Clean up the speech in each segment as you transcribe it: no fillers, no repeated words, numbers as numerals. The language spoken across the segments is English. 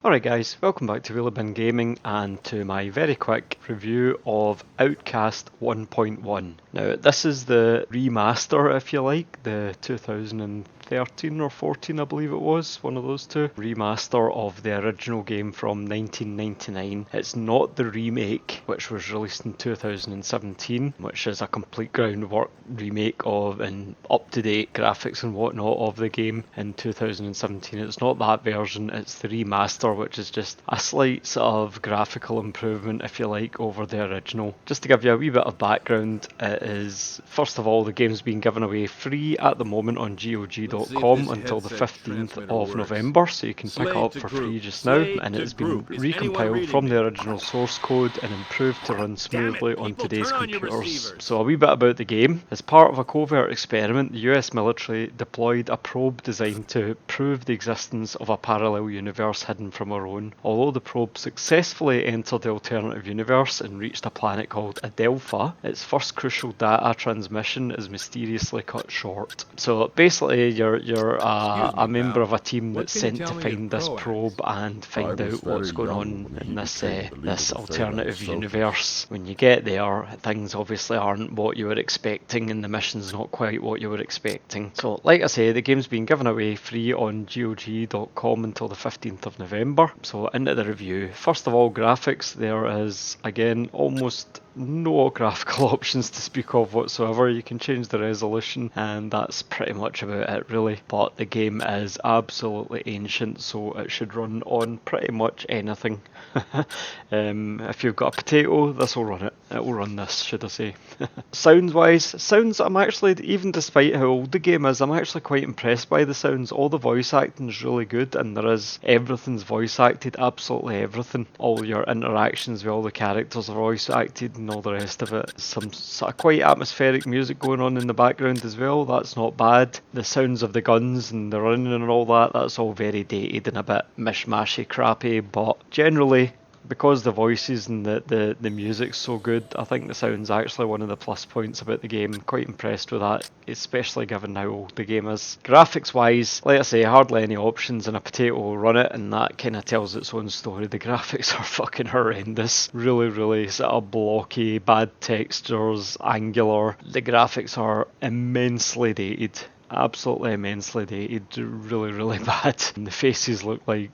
Alright guys, welcome back to Wheelie Bin Gaming and to my very quick review of Outcast 1.1. Now this is the remaster, if you like, the 2013 or 14 I believe it was, one of those two. Remaster of the original game from 1999. It's not the remake which was released in 2017, which is a complete groundwork remake of and up-to-date graphics and whatnot of the game in 2017. It's not that version, it's the remaster, which is just a slight sort of graphical improvement, if you like, over the original. Just to give you a wee bit of background, it is, first of all, the game's being given away free at the moment on GOG.com until the 15th of November, so you can pick it up for free just now, and it's been recompiled from the original source code and improved to run smoothly on today's computers. So a wee bit about the game. As part of a covert experiment, the US military deployed a probe designed to prove the existence of a parallel universe hidden from our own. Although the probe successfully entered the alternative universe and reached a planet called Adelpha, its first crucial data transmission is mysteriously cut short. So basically you're a member of a team that's sent to find this probe and find out what's going on in this alternative universe. When you get there, things obviously aren't what you were expecting and the mission's not quite what you were expecting. So like I say, the game's been given away free on GOG.com until the 15th of November. So into the review. First of all, graphics. There is, again, almost no graphical options to speak of whatsoever. You can change the resolution and that's pretty much about it really, but the game is absolutely ancient, so it should run on pretty much anything. If you've got a potato, this will run it. It will run this, should I say. Sounds, I'm actually, even despite how old the game is, I'm actually quite impressed by the sounds. All the voice acting is really good, and everything's voice acted, absolutely everything. All your interactions with all the characters are voice acted and all the rest of it. Some sort of quite atmospheric music going on in the background as well, that's not bad. The sounds of the guns and the running and all that, that's all very dated and a bit mishmashy crappy, but generally, because the voices and the music's so good, I think the sound's actually one of the plus points about the game. Quite impressed with that, especially given how old the game is. Graphics wise, like I say, hardly any options, and a potato will run it, and that kind of tells its own story. The graphics are fucking horrendous. Really sort of blocky, bad textures, angular. The graphics are immensely dated. Absolutely immensely dated. Really bad. And the faces look like,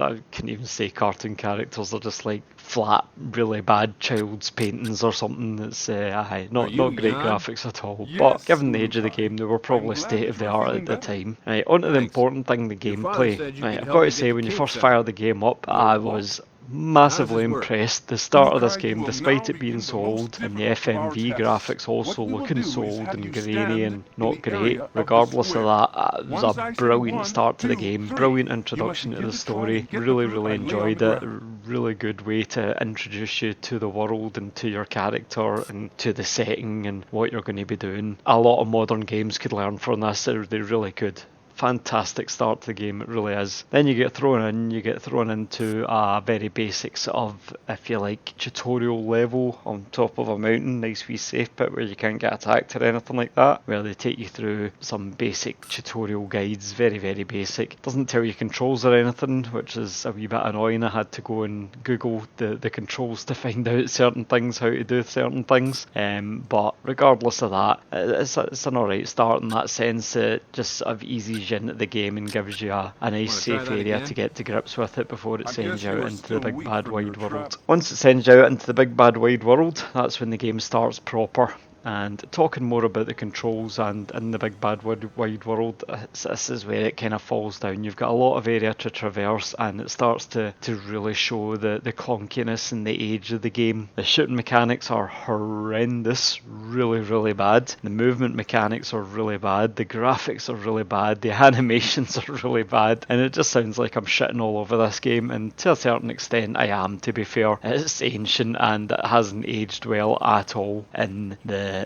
I can't even say cartoon characters, they're just like flat, really bad child's paintings or something. That's not great graphics at all, yes, but given the age of the game, they were probably state of the art at the time. Right, on to the important thing, the gameplay. Right, I've got to say, when you first fire the game up, I was massively impressed. The start of this game, despite it being so old and the FMV graphics also looking so old and grainy and not great, regardless of that, it was a brilliant start to the game, brilliant introduction to the story. Really enjoyed it. Really good way to introduce you to the world and to your character and to the setting and what you're going to be doing. A lot of modern games could learn from this. They really could. Fantastic start to the game, it really is. Then you get thrown into a very basic sort of, if you like, tutorial level on top of a mountain, nice wee safe pit where you can't get attacked or anything like that, where they take you through some basic tutorial guides, very basic. Doesn't tell you controls or anything, which is a wee bit annoying. I had to go and Google the controls to find out certain things, how to do certain things, but regardless of that, it's an alright start in that sense. It just sort of eases you into the game and gives you a nice safe area to get to grips with it before it sends you out into the big bad wide world. Once it sends you out into the big bad wide world, that's when the game starts proper. And talking more about the controls and in the big bad wide world, this is where it kind of falls down. You've got a lot of area to traverse and it starts to really show the clunkiness and the age of the game. The shooting mechanics are horrendous, really bad. The movement mechanics are really bad. The graphics are really bad. The animations are really bad. And it just sounds like I'm shitting all over this game, and to a certain extent I am, to be fair. It's ancient and it hasn't aged well at all in the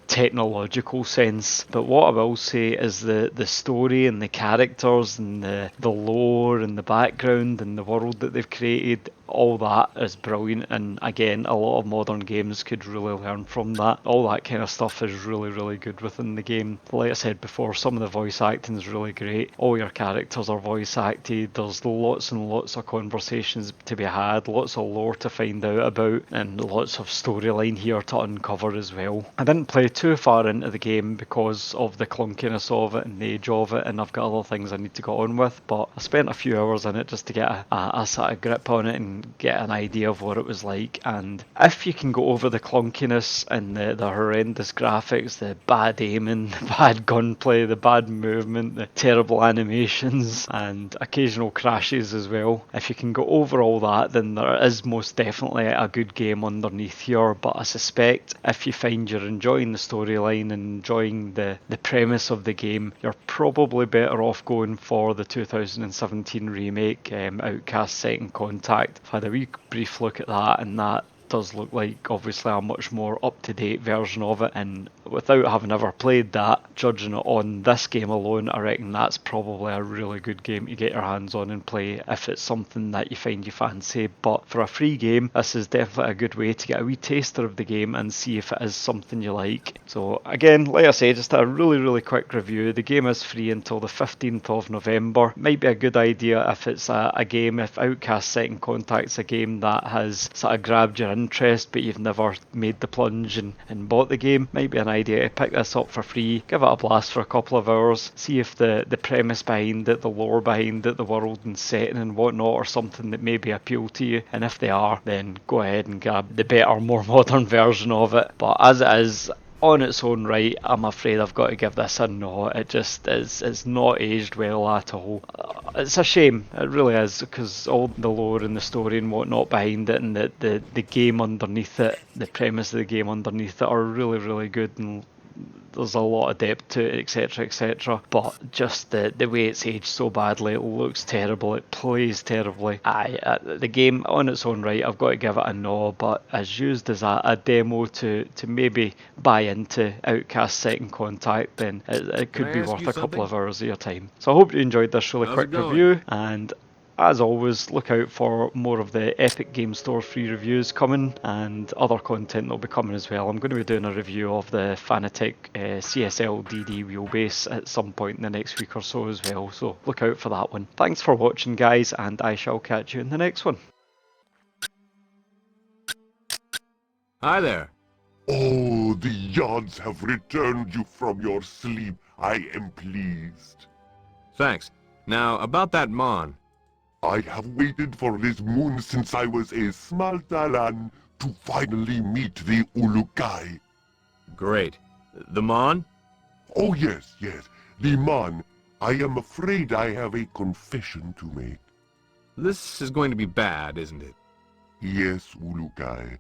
technological sense, but what I will say is the story and the characters and the lore and the background and the world that they've created all that is brilliant, and again, a lot of modern games could really learn from that. All that kind of stuff is really, really good within the game. Like I said before, some of the voice acting is really great. All your characters are voice acted. There's lots and lots of conversations to be had, lots of lore to find out about, and lots of storyline here to uncover as well. I didn't play too far into the game because of the clunkiness of it and the age of it, and I've got other things I need to get on with, but I spent a few hours in it just to get a sort of grip on it and get an idea of what it was like. And if you can go over the clunkiness and the horrendous graphics, the bad aiming, the bad gunplay, the bad movement, the terrible animations, and occasional crashes as well, if you can go over all that, then there is most definitely a good game underneath here. But I suspect if you find you're enjoying the storyline and enjoying the premise of the game, you're probably better off going for the 2017 remake, Outcast Second Contact. I've had a wee brief look at that, and that does look like obviously a much more up-to-date version of it, and without having ever played that, judging it on this game alone, I reckon that's probably a really good game to get your hands on and play if it's something that you find you fancy. But for a free game, this is definitely a good way to get a wee taster of the game and see if it is something you like. So again, like I say, just a really quick review. The game is free until the 15th of November. Might be a good idea if it's a game, if Outcast Second Contact's a game that has sort of grabbed your interest but you've never made the plunge and bought the game, might be an idea to pick this up for free, give it a blast for a couple of hours, see if the premise behind it, the lore behind it, the world and setting and whatnot are something that maybe appeal to you, and if they are, then go ahead and grab the better, more modern version of it. But as it is, on its own right, I'm afraid I've got to give this a no. It just is, it's not aged well at all. It's a shame, it really is, because all the lore and the story and whatnot behind it, and the game underneath it, the premise of the game underneath it are really good, and there's a lot of depth to it, etc. But just the way it's aged so badly, it looks terrible, it plays terribly. The game on its own right, I've got to give it a no, but as used as a demo to maybe buy into Outcast Second Contact, then it could be worth a couple of hours of your time. So I hope you enjoyed this really quick review, and as always, look out for more of the Epic Game Store free reviews coming, and other content that will be coming as well. I'm going to be doing a review of the Fanatec CSL DD wheelbase at some point in the next week or so as well, so look out for that one. Thanks for watching, guys, and I shall catch you in the next one. Hi there. Oh, the Yods have returned you from your sleep. I am pleased. Thanks. Now, about that Mon. I have waited for this moon since I was a small Talan to finally meet the Ulukai. Great. The Mon? Oh yes, the Mon. I am afraid I have a confession to make. This is going to be bad, isn't it? Yes, Ulukai.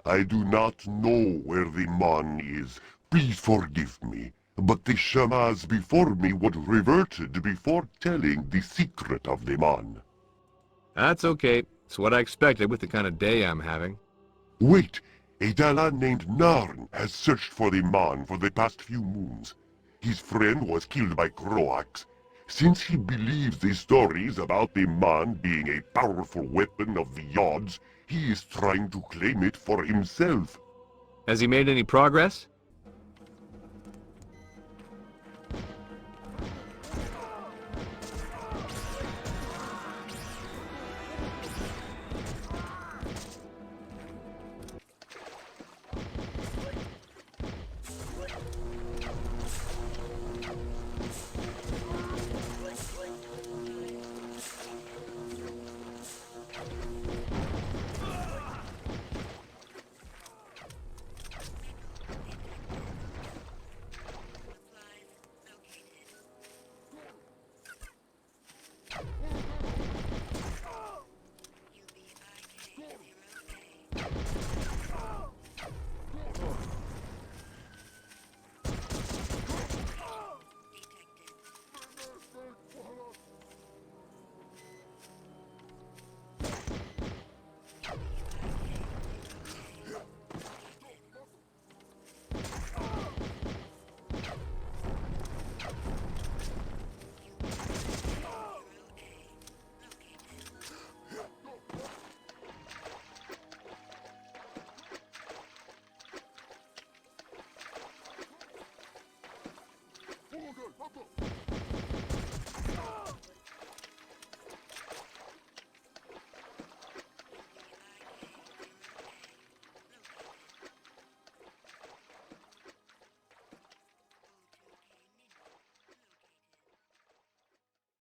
I do not know where the Mon is. Please forgive me. But the Shamas before me would reverted before telling the secret of the Mon. That's okay. It's what I expected with the kind of day I'm having. Wait, a Dalan named Narn has searched for the Mon for the past few moons. His friend was killed by Croax. Since he believes the stories about the Mon being a powerful weapon of the Yods, he is trying to claim it for himself. Has he made any progress?